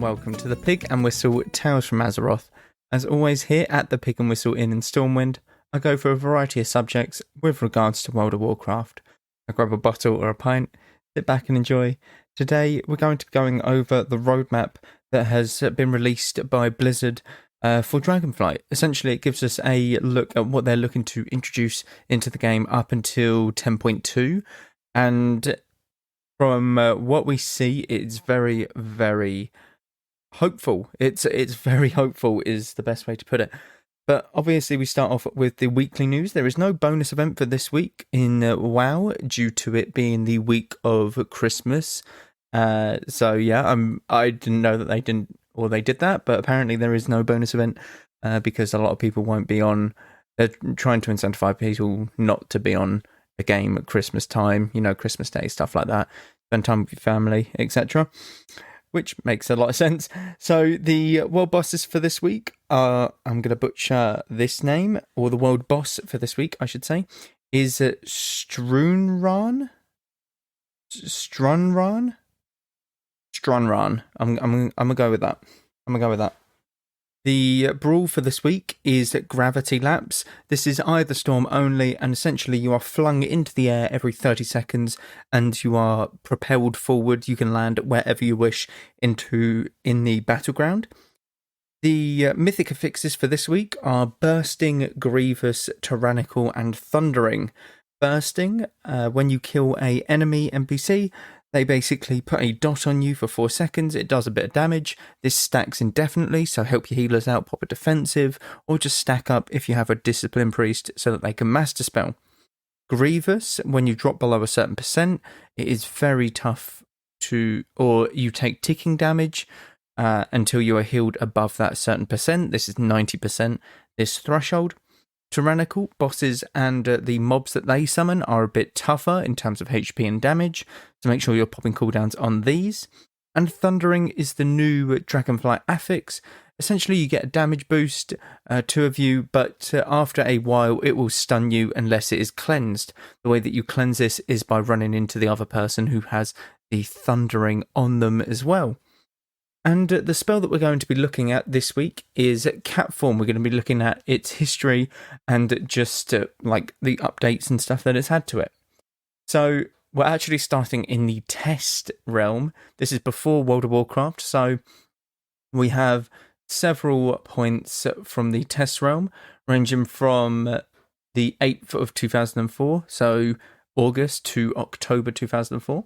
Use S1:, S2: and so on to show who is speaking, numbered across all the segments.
S1: welcome to the Pig and Whistle Tales from Azeroth. As always, here at the Pig and Whistle Inn in Stormwind, I go for a variety of subjects with regards to World of Warcraft. I grab a bottle or a pint, sit back and enjoy. Today, we're going to be going over the roadmap that has been released by Blizzard for Dragonflight. Essentially, it gives us a look at what they're looking to introduce into the game up until 10.2, and from what we see, it's very, very hopeful. It's very hopeful is the best way to put it. But obviously, we start off with the weekly news. There is no bonus event for this week in WoW due to it being the week of Christmas. So yeah, I didn't know that they did that, but apparently there is no bonus event because a lot of people won't be on. They're trying to incentivize people not to be on a game at Christmas time, Christmas Day, stuff like that, spend time with your family, etc., which makes a lot of sense. So the world bosses for this week are, I'm going to butcher this name, or the world boss for this week, I should say, is Strunran. I'm gonna go with that. The brawl for this week is Gravity Lapse. This is either storm only, and essentially you are flung into the air every 30 seconds and you are propelled forward. You can land wherever you wish in the battleground. The mythic affixes for this week are Bursting, Grievous, Tyrannical, and Thundering. Bursting, when you kill a enemy NPC, they basically put a dot on you for 4 seconds. It does a bit of damage. This stacks indefinitely, so help your healers out, pop a defensive, or just stack up if you have a discipline priest so that they can master spell. Grievous, when you drop below a certain percent, it is very tough or you take ticking damage until you are healed above that certain percent. This is 90%, this threshold. Tyrannical, bosses and the mobs that they summon are a bit tougher in terms of HP and damage, so make sure you're popping cooldowns on these. And Thundering is the new Dragonflight affix. Essentially, you get a damage boost, 2 of you, but after a while it will stun you unless it is cleansed. The way that you cleanse this is by running into the other person who has the Thundering on them as well. And the spell that we're going to be looking at this week is Cat Form. We're going to be looking at its history and just like the updates and stuff that it's had to it. So we're actually starting in the test realm. This is before World of Warcraft. So we have several points from the test realm, ranging from the 8th of 2004, so August to October 2004.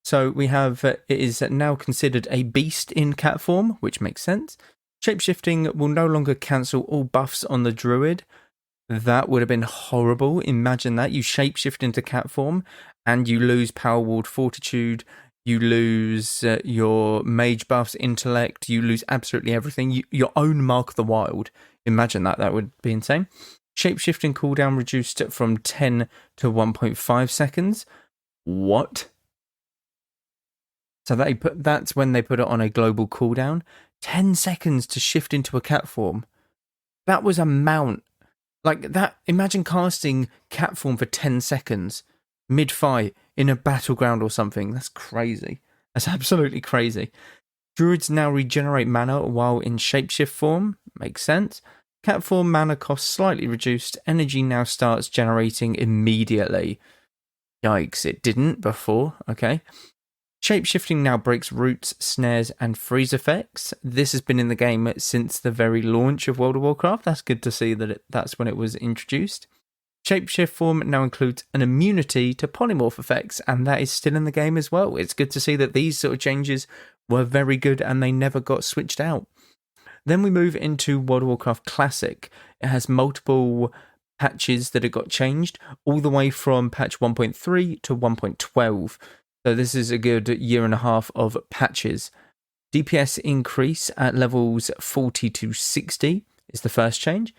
S1: So we have, it is now considered a beast in cat form, which makes sense. Shapeshifting will no longer cancel all buffs on the druid. That would have been horrible. Imagine that. You shapeshift into cat form and you lose Power Ward Fortitude, you lose your mage buffs, intellect, you lose absolutely everything. Your own Mark of the Wild. Imagine that. That would be insane. Shapeshifting cooldown reduced from 10 to 1.5 seconds. What? So that's when they put it on a global cooldown. 10 seconds to shift into a cat form. That was a mount. Like that, imagine casting cat form for 10 seconds mid-fight in a battleground or something. That's crazy. That's absolutely crazy. Druids now regenerate mana while in shapeshift form. Makes sense. Cat form mana cost slightly reduced. Energy now starts generating immediately. Yikes, it didn't before. Okay. Shapeshifting now breaks roots, snares, and freeze effects. This has been in the game since the very launch of World of Warcraft. That's good to see that that's when it was introduced. Shapeshift form now includes an immunity to polymorph effects, and that is still in the game as well. It's good to see that these sort of changes were very good and they never got switched out. Then we move into World of Warcraft Classic. It has multiple patches that it got changed, all the way from patch 1.3 to 1.12. So this is a good year and a half of patches. DPS increase at levels 40 to 60 is the first change.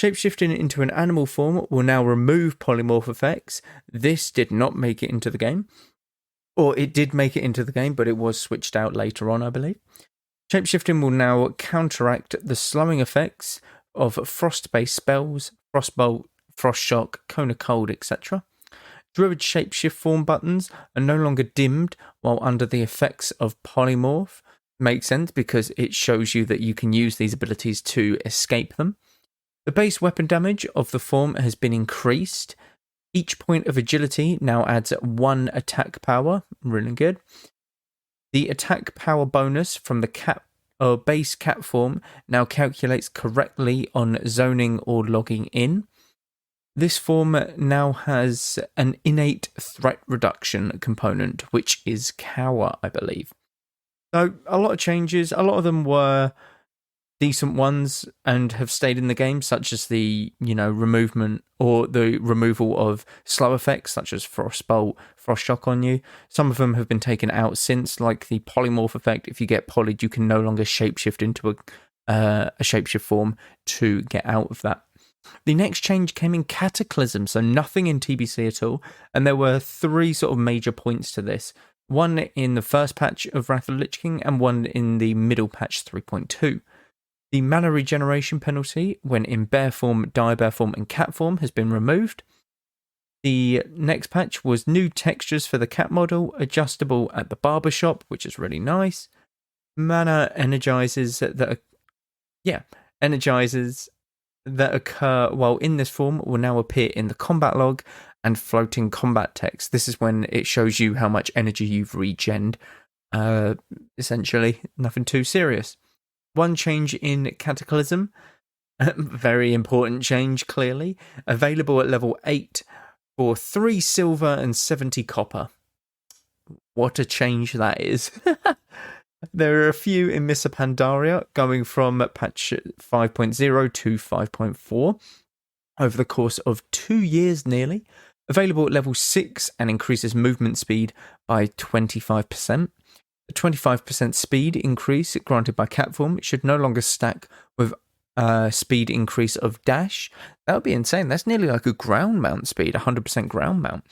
S1: Shapeshifting into an animal form will now remove polymorph effects. This did not make it into the game. Or it did make it into the game, but it was switched out later on, I believe. Shapeshifting will now counteract the slowing effects of frost-based spells, Frostbolt, Frostshock, Cone of Cold, etc. Druid shapeshift form buttons are no longer dimmed while under the effects of polymorph. Makes sense because it shows you that you can use these abilities to escape them. The base weapon damage of the form has been increased. Each point of agility now adds 1 attack power. Really good. The attack power bonus from the base cat form now calculates correctly on zoning or logging in. This form now has an innate threat reduction component, which is cower, I believe. So a lot of changes. A lot of them were decent ones and have stayed in the game, such as the removal of slow effects, such as Frostbolt, Frost Shock on you. Some of them have been taken out since, like the polymorph effect. If you get polyed, you can no longer shapeshift into a shapeshift form to get out of that. The next change came in Cataclysm, so nothing in TBC at all, and there were 3 sort of major points to this. One in the first patch of Wrath of the Lich King, and one in the middle patch 3.2. The mana regeneration penalty when in bear form, dire bear form, and cat form has been removed. The next patch was new textures for the cat model, adjustable at the barbershop, which is really nice. Mana energizers that occur while in this form will now appear in the combat log and floating combat text. This is when it shows you how much energy you've regened. Essentially, nothing too serious. One change in Cataclysm, very important change, clearly. Available at level 8 for 3 silver and 70 copper. What a change that is. There are a few in Mists of Pandaria, going from patch 5.0 to 5.4 over the course of 2 years nearly. Available at level 6 and increases movement speed by 25%. The 25% speed increase granted by cat form should no longer stack with speed increase of dash. That would be insane. That's nearly like a ground mount speed, 100% ground mount.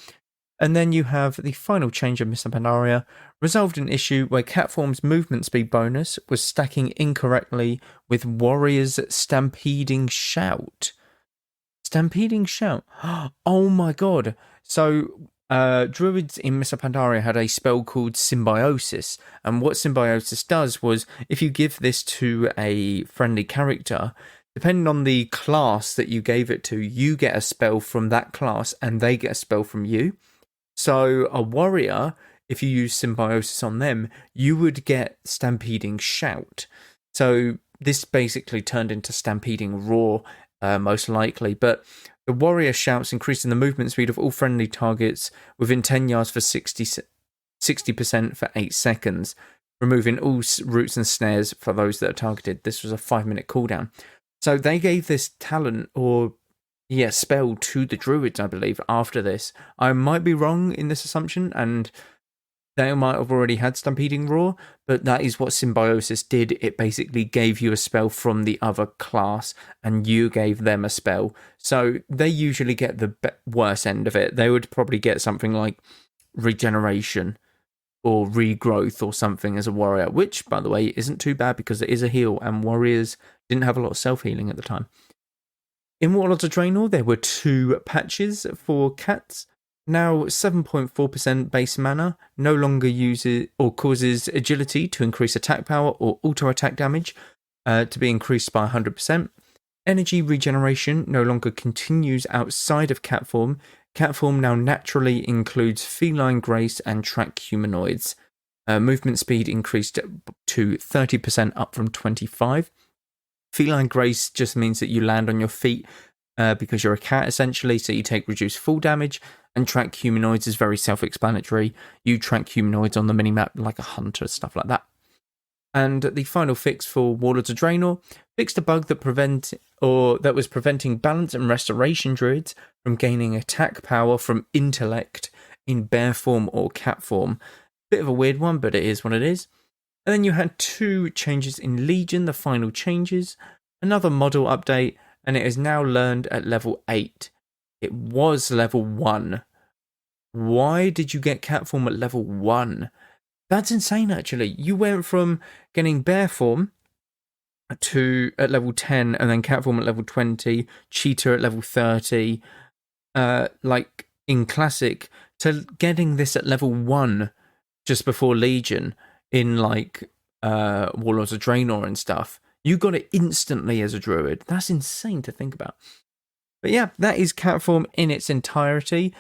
S1: And then you have the final change of Mists of Pandaria, resolved an issue where Catform's movement speed bonus was stacking incorrectly with Warrior's Stampeding Shout. Stampeding Shout? Oh my god. So, Druids in Mists of Pandaria had a spell called Symbiosis, and what Symbiosis does was, if you give this to a friendly character, depending on the class that you gave it to, you get a spell from that class, and they get a spell from you. So a warrior, if you use Symbiosis on them, you would get Stampeding Shout. So this basically turned into Stampeding Roar, most likely. But the warrior shouts, increasing the movement speed of all friendly targets within 10 yards for 60% for 8 seconds, removing all roots and snares for those that are targeted. This was a 5-minute cooldown. So they gave this talent spell to the druids, I believe, after this. I might be wrong in this assumption, and they might have already had Stampeding Roar, but that is what Symbiosis did. It basically gave you a spell from the other class, and you gave them a spell. So they usually get the worst end of it. They would probably get something like Regeneration or Regrowth or something as a warrior, which, by the way, isn't too bad because it is a heal, and warriors didn't have a lot of self-healing at the time. In Warlords of Draenor, there were 2 patches for cats. Now 7.4% base mana, no longer uses or causes agility to increase attack power or auto-attack damage to be increased by 100%. Energy regeneration no longer continues outside of cat form. Cat form now naturally includes feline grace and track humanoids. Movement speed increased to 30% up from 25%. Feline grace just means that you land on your feet because you're a cat, essentially, so you take reduced fall damage, and track humanoids is very self-explanatory. You track humanoids on the minimap like a hunter, stuff like that. And the final fix for Warlords of Draenor fixed a bug that was preventing balance and restoration druids from gaining attack power from intellect in bear form or cat form. Bit of a weird one, but it is what it is. And then you had 2 changes in Legion, the final changes, another model update, and it is now learned at level 8. It was level 1. Why did you get cat form at level 1? That's insane, actually. You went from getting bear form at level 10, and then cat form at level 20, cheetah at level 30, like in classic, to getting this at level 1 just before Legion in like Warlords of Draenor and stuff. You got it instantly as a druid. That's insane to think about. But yeah, that is Catform in its entirety.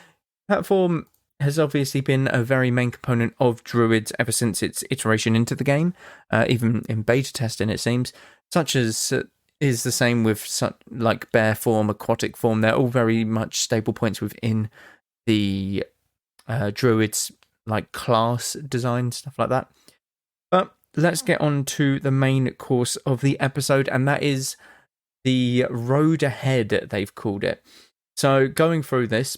S1: Catform has obviously been a very main component of druids ever since its iteration into the game, even in beta testing, it seems, such as is the same with like bear form, aquatic form. They're all very much staple points within the druids, like class design, stuff like that. But let's get on to the main course of the episode, and that is the road ahead, they've called it. So going through this,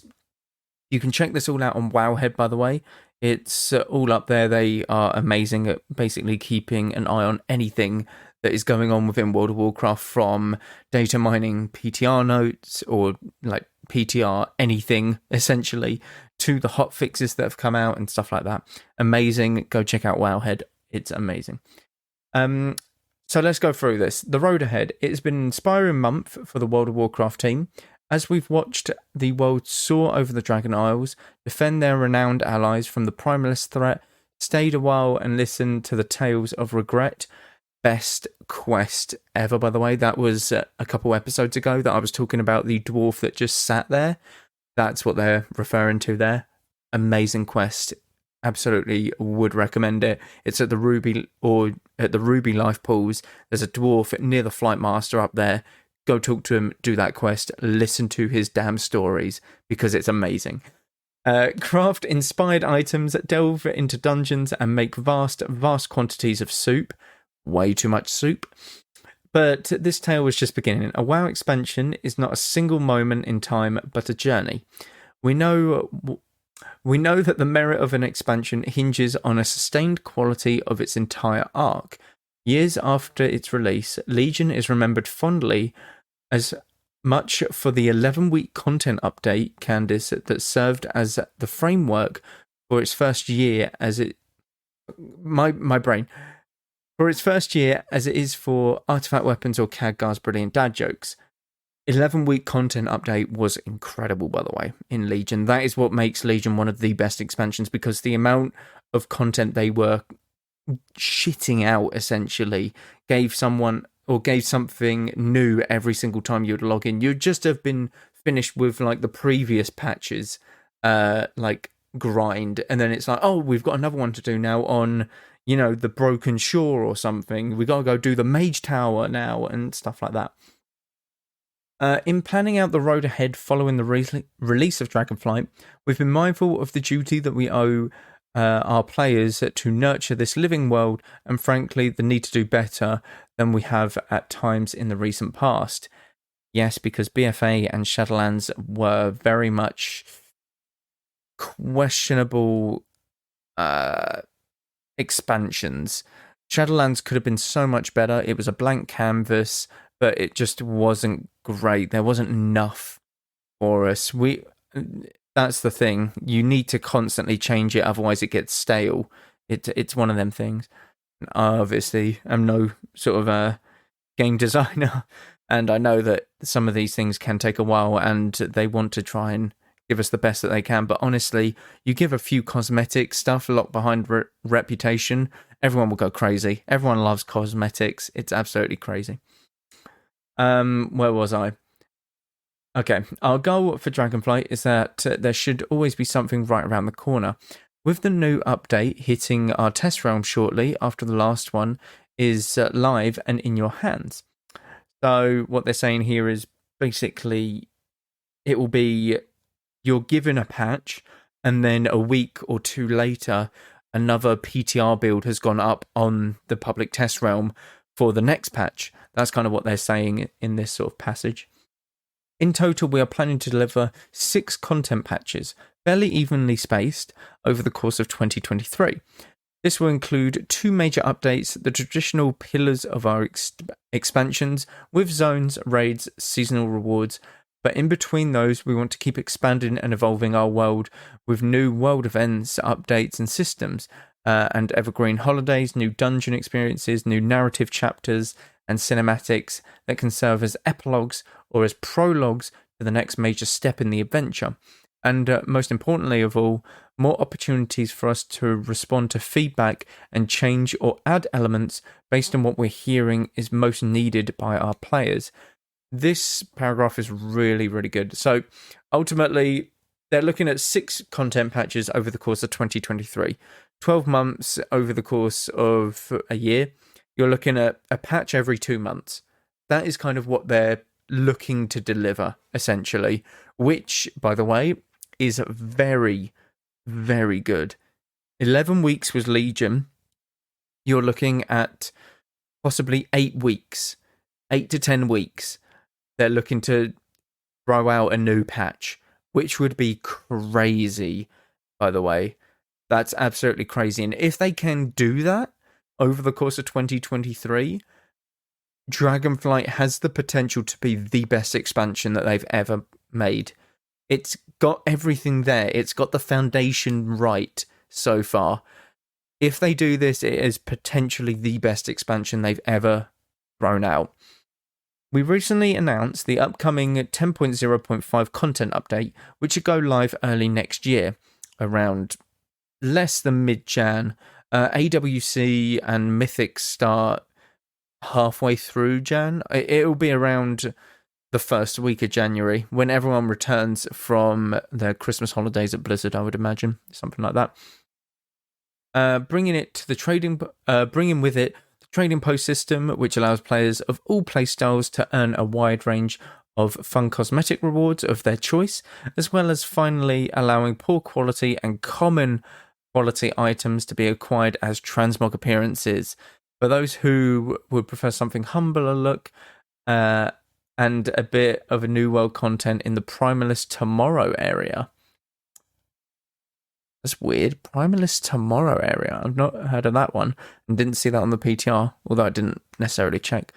S1: you can check this all out on Wowhead, by the way. It's all up there. They are amazing at basically keeping an eye on anything that is going on within World of Warcraft, from data mining PTR notes or like PTR anything, essentially, to the hot fixes that have come out and stuff like that. Amazing. Go check out Wowhead. It's amazing. So let's go through this. The road ahead. It has been an inspiring month for the World of Warcraft team, as we've watched the world soar over the Dragon Isles, defend their renowned allies from the Primalist threat, stayed a while and listened to the tales of regret. Best quest ever, by the way. That was a couple episodes ago that I was talking about the dwarf that just sat there. That's what they're referring to there. Amazing quest. Absolutely would recommend it. It's at the Ruby Life Pools. There's a dwarf near the Flight Master up there. Go talk to him, do that quest, listen to his damn stories, because it's amazing. Craft inspired items, delve into dungeons, and make vast quantities of soup. Way too much soup. But this tale was just beginning. A WoW expansion is not a single moment in time, but a journey. We know that the merit of an expansion hinges on a sustained quality of its entire arc. Years after its release, Legion is remembered fondly as much for the 11-week content update, Candice, that served as the framework for its first year as it... My brain. For its first year as it is for Artifact Weapons or Khadgar's brilliant dad jokes. 11-week content update was incredible, by the way, in Legion. That is what makes Legion one of the best expansions, because the amount of content they were shitting out, essentially, gave something new every single time you would log in. You'd just have been finished with like the previous patches, like grind, and then it's like, oh, we've got another one to do now on, you know, the Broken Shore or something. We gotta go do the Mage Tower now and stuff like that. In planning out the road ahead following the release of Dragonflight, we've been mindful of the duty that we owe our players to nurture this living world, and frankly the need to do better than we have at times in the recent past. Yes, because BFA and Shadowlands were very much questionable expansions. Shadowlands could have been so much better. It was a blank canvas, but it just wasn't great. There wasn't enough for us. That's the thing. You need to constantly change it, otherwise it gets stale. It's one of them things. Obviously, I'm no sort of a game designer, and I know that some of these things can take a while, and they want to try and give us the best that they can. But honestly, you give a few cosmetic stuff locked behind reputation, everyone will go crazy. Everyone loves cosmetics. It's absolutely crazy. Where was I? Okay, our goal for Dragonflight is that there should always be something right around the corner. With the new update hitting our test realm shortly after the last one is live and in your hands. So what they're saying here is basically it will be you're given a patch, and then a week or two later another PTR build has gone up on the public test realm for the next patch. That's kind of what they're saying in this sort of passage. In total, we are planning to deliver 6 content patches, fairly evenly spaced, over the course of 2023. This will include 2 major updates, the traditional pillars of our expansions, with zones, raids, seasonal rewards, but in between those, we want to keep expanding and evolving our world with new world events, updates and systems, and evergreen holidays, new dungeon experiences, new narrative chapters, and cinematics that can serve as epilogues or as prologues to the next major step in the adventure. And most importantly of all, more opportunities for us to respond to feedback and change or add elements based on what we're hearing is most needed by our players. This paragraph is really, really good. So ultimately, they're looking at 6 content patches over the course of 2023, 12 months over the course of a year. You're looking at a patch every 2 months. That is kind of what they're looking to deliver, essentially, which, by the way, is very, very good. 11 weeks was Legion. You're looking at possibly 8 weeks, 8 to 10 weeks. They're looking to throw out a new patch, which would be crazy, by the way. That's absolutely crazy. And if they can do that over the course of 2023, Dragonflight has the potential to be the best expansion that they've ever made. It's got everything there. It's got the foundation right so far. If they do this, it is potentially the best expansion they've ever thrown out. We recently announced the upcoming 10.0.5 content update, which should go live early next year, around less than mid-Jan. AWC and Mythic start halfway through Jan. It'll be around the first week of January, when everyone returns from their Christmas holidays at Blizzard, I would imagine, something like that. Bringing with it the trading post system, which allows players of all playstyles to earn a wide range of fun cosmetic rewards of their choice, as well as finally allowing poor quality and common quality items to be acquired as transmog appearances. For those who would prefer something humbler look, and a bit of a new world content in the Primalist Tomorrow area. That's weird. Primalist Tomorrow area. I've not heard of that one and didn't see that on the PTR, although I didn't necessarily check.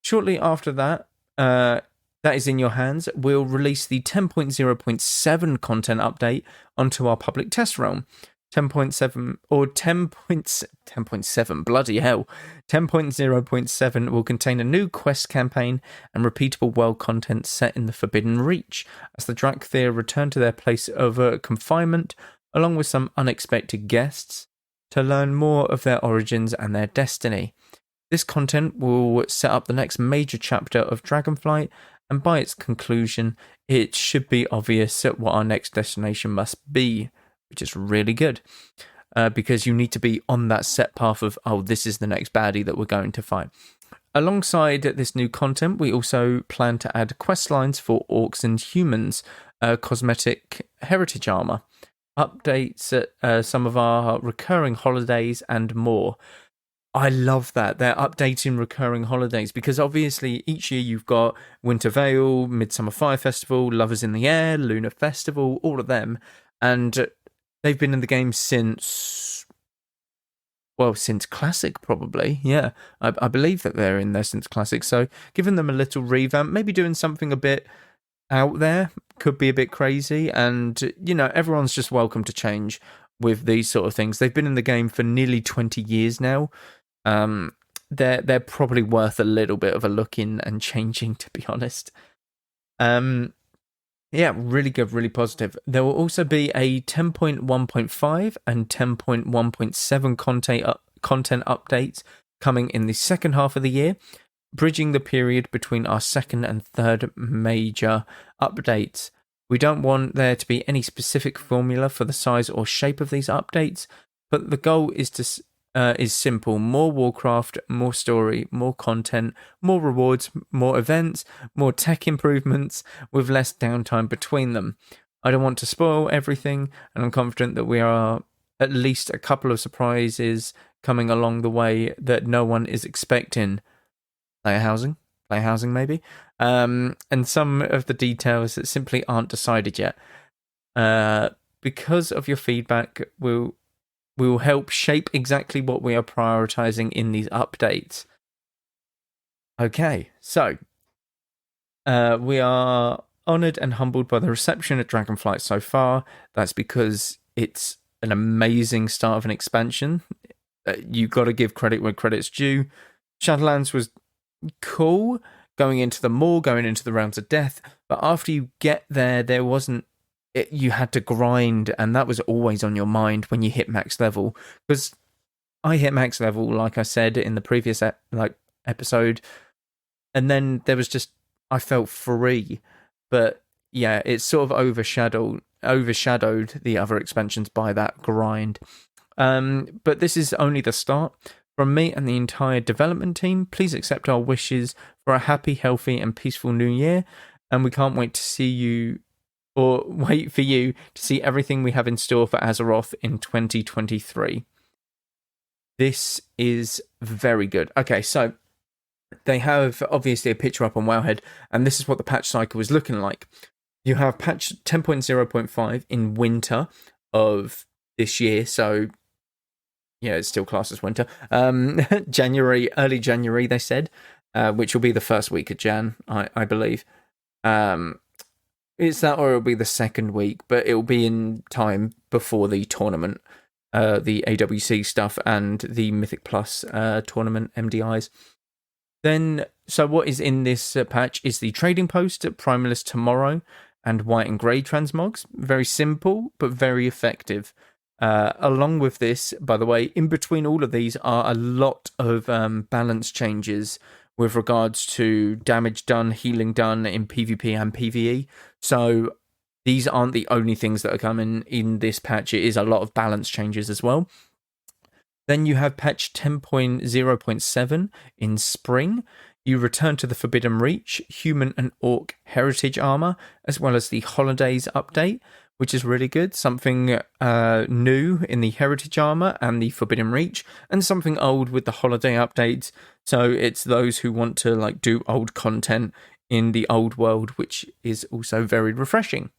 S1: Shortly after that, that is in your hands, we'll release the 10.0.7 content update onto our public test realm. 10.7 or 10.7, bloody hell. 10.0.7 will contain a new quest campaign and repeatable world content set in the Forbidden Reach, as the Drakthir return to their place of confinement, along with some unexpected guests, to learn more of their origins and their destiny. This content will set up the next major chapter of Dragonflight, and by its conclusion, it should be obvious what our next destination must be, which is really good, because you need to be on that set path of, oh, this is the next baddie that we're going to fight. Alongside this new content, we also plan to add quest lines for orcs and humans, cosmetic heritage armor, updates at some of our recurring holidays, and more. I love that they're updating recurring holidays, because obviously each year you've got Winter Veil, Midsummer Fire Festival, Lovers in the Air, Lunar Festival, all of them, and they've been in the game since Classic, probably. Yeah, I believe that they're in there since Classic. So giving them a little revamp, maybe doing something a bit out there, could be a bit crazy. And, everyone's just welcome to change with these sort of things. They've been in the game for nearly 20 years now. They're probably worth a little bit of a look in and changing, to be honest. Yeah, really good, really positive. There will also be a 10.1.5 and 10.1.7 content updates coming in the second half of the year, bridging the period between our second and third major updates. We don't want there to be any specific formula for the size or shape of these updates, but the goal is simple: more Warcraft, more story, more content, more rewards, more events, more tech improvements, with less downtime between them. I don't want to spoil everything, and I'm confident that we are at least a couple of surprises coming along the way that no one is expecting. Player housing maybe, and some of the details that simply aren't decided yet. Because of your feedback, we will help shape exactly what we are prioritizing in these updates. Okay, so we are honoured and humbled by the reception at Dragonflight so far. That's because it's an amazing start of an expansion. You've got to give credit where credit's due. Shadowlands was cool, going into the Realms of Death, but after you get there wasn't you had to grind, and that was always on your mind when you hit max level. Because I hit max level, like I said in the previous episode, and then there was just I felt free, but yeah, it sort of overshadowed the other expansions by that grind. But this is only the start. From me and the entire development team, please accept our wishes for a happy, healthy, and peaceful new year. And we can't wait to see you, or wait for you to see everything we have in store for Azeroth in 2023. This is very good. Okay, so they have obviously a picture up on Wowhead, and this is what the patch cycle was looking like. You have patch 10.0.5 in winter of this year, so yeah, it's still classed as winter. January, early January, they said, which will be the first week of Jan, I believe. It's that, or it'll be the second week, but it'll be in time before the tournament, the AWC stuff and the Mythic Plus tournament MDIs. Then, so what is in this patch is the trading post, Primalist Tomorrow, and white and grey transmogs. Very simple, but very effective. Along with this, by the way, in between all of these are a lot of balance changes with regards to damage done, healing done in PvP and PvE. So these aren't the only things that are coming in this patch. It is a lot of balance changes as well. Then you have patch 10.0.7 in spring. You return to the Forbidden Reach, Human and Orc Heritage Armor, as well as the Holidays update, which is really good. Something new in the Heritage Armor and the Forbidden Reach, and something old with the Holiday updates. So it's those who want to do old content in the old world, which is also very refreshing.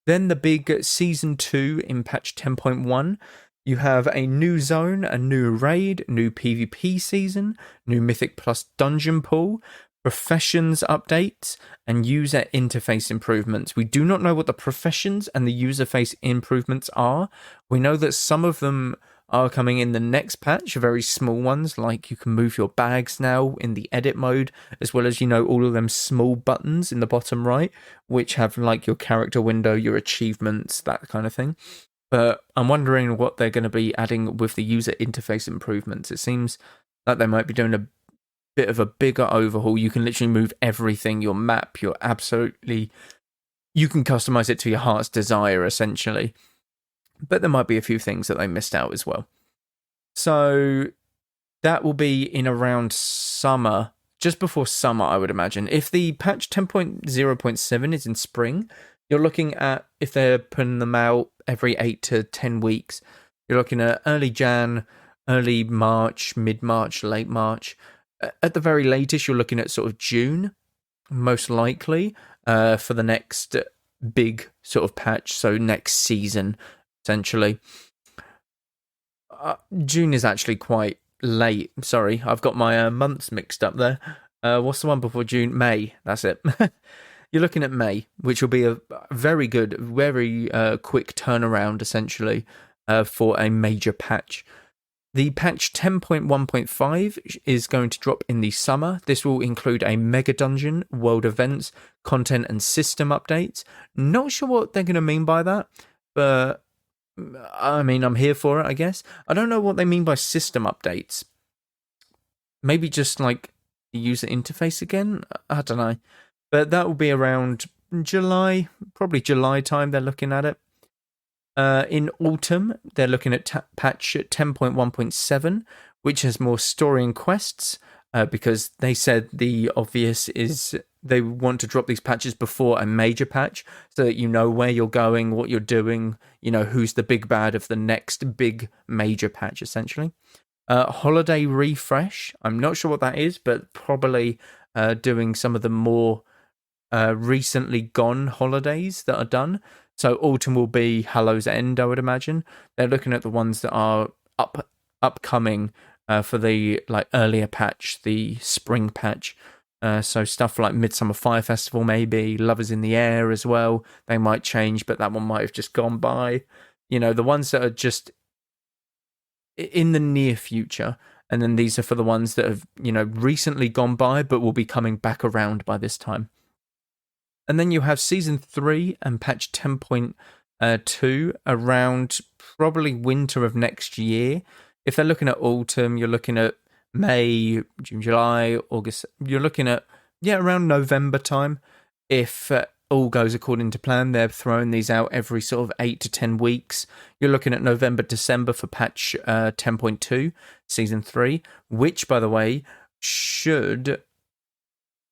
S1: Then the big Season 2 in patch 10.1. You have a new zone, a new raid, new PvP season, new Mythic Plus dungeon pool, professions updates, and user interface improvements. We do not know what the professions and the user face improvements are. We know that some of them are coming in the next patch, very small ones, like you can move your bags now in the edit mode, as well as, all of them small buttons in the bottom right, which have your character window, your achievements, that kind of thing. But I'm wondering what they're going to be adding with the user interface improvements. It seems like they might be doing a bit of a bigger overhaul. You can literally move everything, your map, you can customize it to your heart's desire, essentially. But there might be a few things that they missed out as well. So that will be in around summer, just before summer, I would imagine. If the patch 10.0.7 is in spring, you're looking at, if they're putting them out every 8 to 10 weeks, you're looking at early Jan, early March, mid-March, late March. At the very latest, you're looking at sort of June, most likely, for the next big sort of patch, so next season, essentially. June is actually quite late. Sorry, I've got my months mixed up there. What's the one before June? May, that's it. You're looking at May, which will be a very good, very quick turnaround, essentially, for a major patch. The patch 10.1.5 is going to drop in the summer. This will include a mega dungeon, world events, content and system updates. Not sure what they're going to mean by that, but I mean, I'm here for it, I guess. I don't know what they mean by system updates. Maybe just the user interface again? I don't know. But that will be around July, probably July time they're looking at it. In autumn, they're looking at patch 10.1.7, which has more story and quests, because they said the obvious is they want to drop these patches before a major patch, so that you know where you're going, what you're doing, who's the big bad of the next big major patch, essentially. Holiday refresh, I'm not sure what that is, but probably doing some of the more recently gone holidays that are done. So autumn will be Hallow's End, I would imagine. They're looking at the ones that are upcoming for the earlier patch, the spring patch. So stuff like Midsummer Fire Festival, maybe Lovers in the Air as well. They might change, but that one might have just gone by. The ones that are just in the near future. And then these are for the ones that have, recently gone by, but will be coming back around by this time. And then you have Season 3 and patch 10.2 around probably winter of next year. If they're looking at autumn, you're looking at May, June, July, August. You're looking at, around November time. If all goes according to plan, they're throwing these out every sort of 8 to 10 weeks. You're looking at November, December for patch 10.2, Season 3, which, by the way,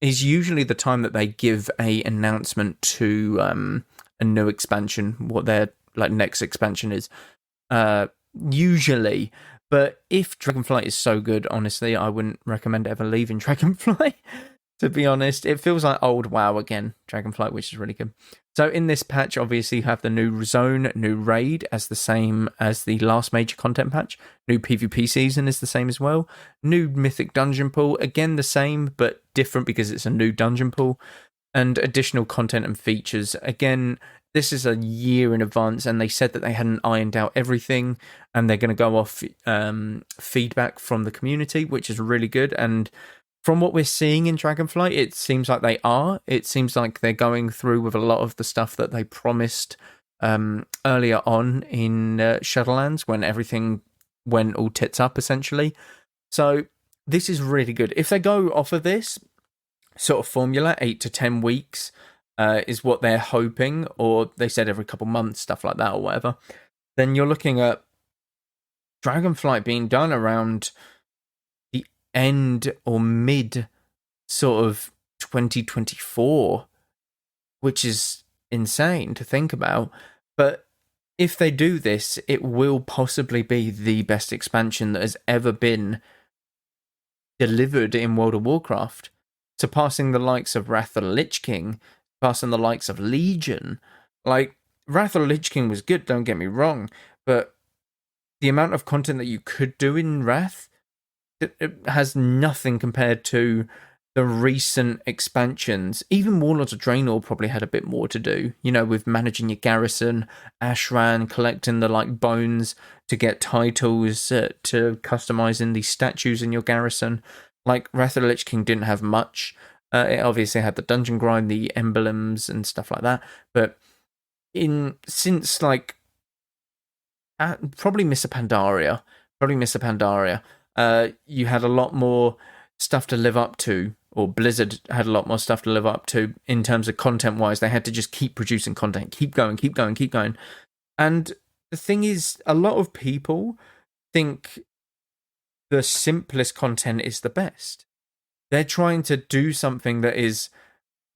S1: is usually the time that they give a announcement to a new expansion, what their next expansion is. Usually. But if Dragonflight is so good, honestly, I wouldn't recommend ever leaving Dragonflight. To be honest, it feels like old WoW again, Dragonflight, which is really good. So in this patch, obviously, you have the new zone, new raid as the same as the last major content patch. New PvP season is the same as well. New mythic dungeon pool, again the same, but different because it's a new dungeon pool. And additional content and features. Again, this is a year in advance, and they said that they hadn't ironed out everything, and they're going to go off feedback from the community, which is really good. And from what we're seeing in Dragonflight, it seems like they are. It seems like they're going through with a lot of the stuff that they promised earlier on in Shadowlands, when everything went all tits up, essentially. So this is really good. If they go off of this sort of formula, 8 to 10 weeks is what they're hoping, or they said every couple months, stuff like that, or whatever, then you're looking at Dragonflight being done around the end or mid sort of 2024, which is insane to think about. But if they do this, it will possibly be the best expansion that has ever been delivered in World of Warcraft, surpassing the likes of Wrath of the Lich King, surpassing the likes of Legion. Wrath of the Lich King was good, don't get me wrong, but the amount of content that you could do in Wrath, it has nothing compared to the recent expansions. Even Warlords of Draenor probably had a bit more to do, with managing your garrison, Ashran, collecting the bones to get titles, to customizing the statues in your garrison. Wrath of the Lich King didn't have much. It obviously had the dungeon grind, the emblems and stuff like that. But since probably Mr. Pandaria, you had a lot more stuff to live up to, or Blizzard had a lot more stuff to live up to in terms of content-wise. They had to just keep producing content, keep going. And the thing is, a lot of people think the simplest content is the best. They're trying to do something that is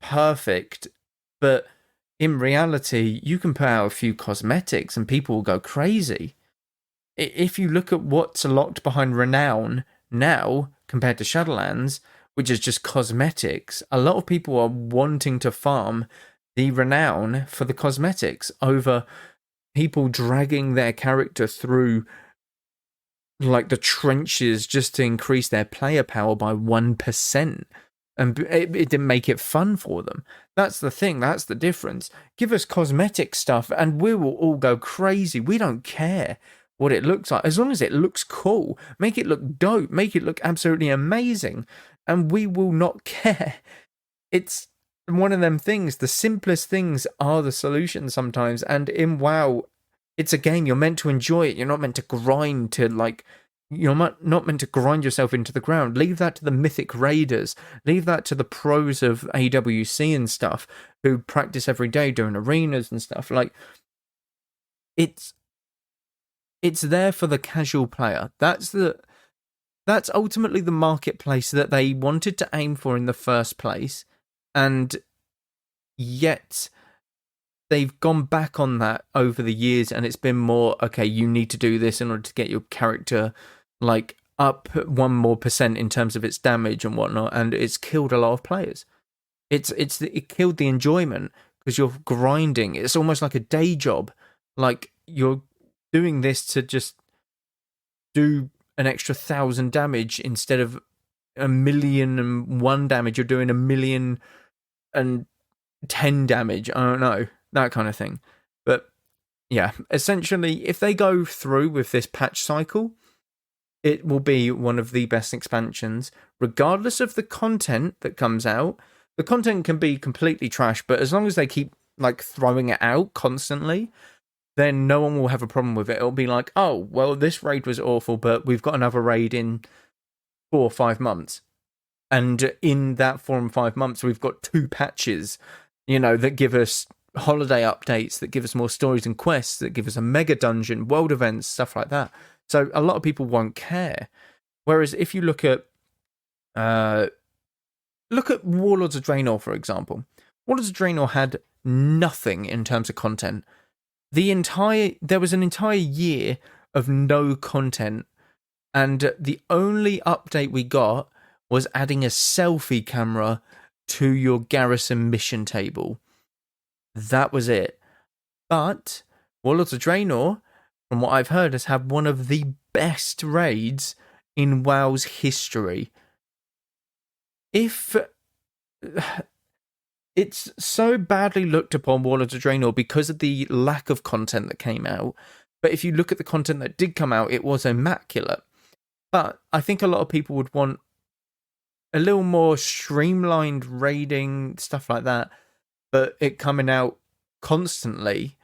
S1: perfect, but in reality, you can put out a few cosmetics and people will go crazy. If you look at what's locked behind Renown now compared to Shadowlands, which is just cosmetics, a lot of people are wanting to farm the Renown for the cosmetics over people dragging their character through the trenches just to increase their player power by 1%. And it didn't make it fun for them. That's the thing. That's the difference. Give us cosmetic stuff and we will all go crazy. We don't care what it looks like. As long as it looks cool, make it look dope, make it look absolutely amazing, and we will not care. It's one of them things. The simplest things are the solution sometimes. And in WoW, it's a game. You're meant to enjoy it. You're not meant to grind to you're not meant to grind yourself into the ground. Leave that to the mythic raiders. Leave that to the pros of AWC and stuff who practice every day doing arenas and stuff. It's there for the casual player. That's ultimately the marketplace that they wanted to aim for in the first place, and yet they've gone back on that over the years, and it's been more, okay, you need to do this in order to get your character up 1% more in terms of its damage and whatnot, and it's killed a lot of players. It killed the enjoyment because you're grinding. It's almost like a day job. You're doing this to just do an extra 1,000 damage instead of 1,000,001 damage. You're doing 1,000,010 damage. I don't know, that kind of thing. But yeah, essentially, if they go through with this patch cycle, it will be one of the best expansions, regardless of the content that comes out. the content can be completely trash, but as long as they keep like throwing it out constantly, then no one will have a problem with it. It'll be like, oh, well, this raid was awful, but we've got another raid in 4 or 5 months. And in that 4 and 5 months, we've got 2 patches, that give us holiday updates, that give us more stories and quests, that give us a mega dungeon, world events, stuff like that. So a lot of people won't care. Whereas if you look at Warlords of Draenor, for example, Warlords of Draenor had nothing in terms of content. There was an entire year of no content, and the only update we got was adding a selfie camera to your garrison mission table. That was it. But Warlords of Draenor, from what I've heard, has had one of the best raids in WoW's history. If it's so badly looked upon, Warlords of Draenor, because of the lack of content that came out, but if you look at the content that did come out, it was immaculate. But I think a lot of people would want a little more streamlined raiding, stuff like that, but it coming out constantly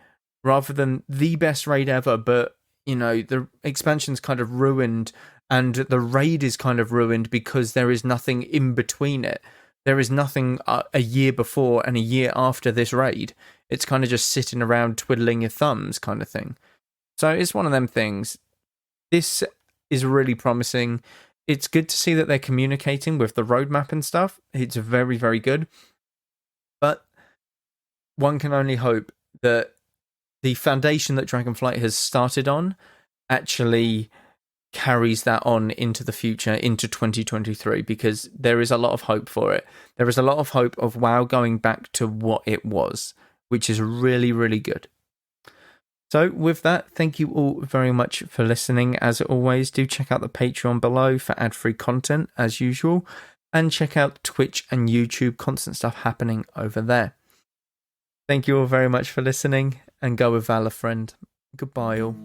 S1: rather than the best raid ever, but the expansion's kind of ruined and the raid is kind of ruined because there is nothing in between it. There is nothing a year before and a year after this raid. It's kind of just sitting around twiddling your thumbs kind of thing. So it's one of them things. This is really promising. It's good to see that they're communicating with the roadmap and stuff. It's very, very good. But one can only hope that the foundation that Dragonflight has started on actually carries that on into the future, into 2023, because there is a lot of hope for it. There is a lot of hope of WoW going back to what it was, which is really, really good. So with that, thank you all very much for listening. As always, do check out the Patreon below for ad-free content as usual, and check out Twitch and YouTube, constant stuff happening over there. Thank you all very much for listening, and go with Valor, friend. Goodbye all.